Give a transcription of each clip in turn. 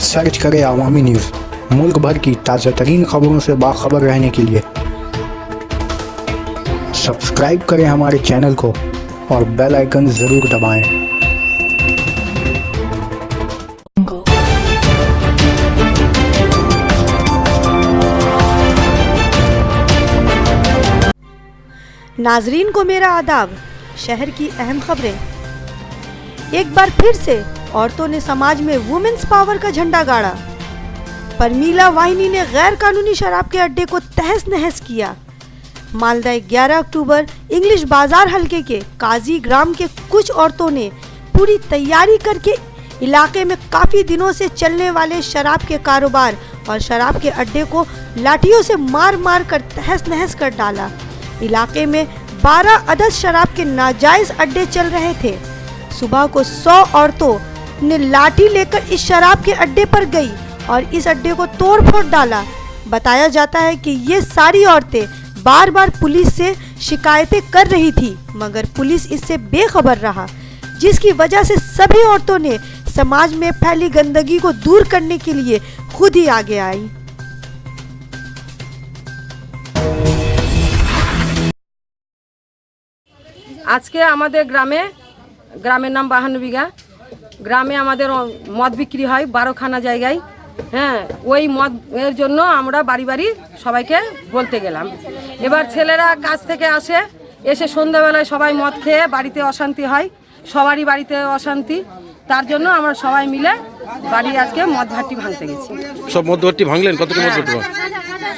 Search करें अवामी news. मुल्क भर की ताज़ा तरीन खबरों से बाखबर रहने के लिए सब्सक्राइब करें हमारे चैनल को और बेल आइकन ज़रूर दबाएं। नाजरीन को मेरा आदाब। शहर की अहम खबरें। एक बार फिर से औरतों ने समाज में वुमेन्स पावर का झंडा गाड़ा। परमीला वाहिनी ने गैर कानूनी शराब के अड्डे को तहस नहस किया। मालदा 11 अक्टूबर इंग्लिश बाजार हलके के काजी ग्राम के कुछ औरतों ने पूरी तैयारी करके इलाके में काफी दिनों से चलने वाले शराब के कारोबार और शराब के अड्डे को लाठियों से मार मार कर तहस नहस कर डाला। इलाके में 12 अदद शराब के नाजायज अड्डे चल रहे थे। सुबह को 100 औरतों ने लाठी लेकर इस शराब के अड्डे पर गई और इस अड्डे को तोड़ फोड़ डाला। बताया जाता है कि ये सारी औरतें बार बार पुलिस से शिकायतें कर रही थी, मगर पुलिस इससे बेखबर रहा, जिसकी वजह से सभी औरतों ने समाज में फैली गंदगी को दूर करने के लिए खुद ही आगे आई। আজকে আমাদের গ্রামের নাম 52 বিঘা গ্রামে আমাদের মদ বিক্রি হয় 12খানা জায়গায়। হ্যাঁ, ওই মদের জন্য আমরা বাড়ি বাড়ি সবাইকে বলতে গেলাম। এবার ছেলেরা কাজ থেকে এসে সন্ধ্যাবেলায় সবাই মদ খেয়ে বাড়িতে অশান্তি হয়, সবারই বাড়িতে অশান্তি। তার জন্য আমরা সবাই মিলে বাড়ি আজকে মদ ভাটি ভাঙতে গেছি। সব মদ ভাটি ভাঙলেন? কতটা মদ ভাটি?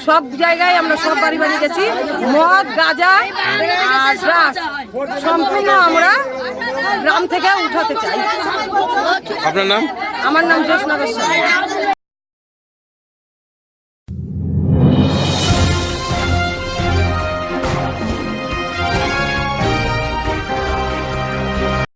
সব জায়গায় আমরা সব বাড়ি বাড়ি গেছি। মদ, গাঁজা আর ড্রাগস সম্পূর্ণ আমরা গ্রাম থেকে উঠাতে চাই। আপনার নাম? আমার নাম জ্যোৎস্না গোস্বামী।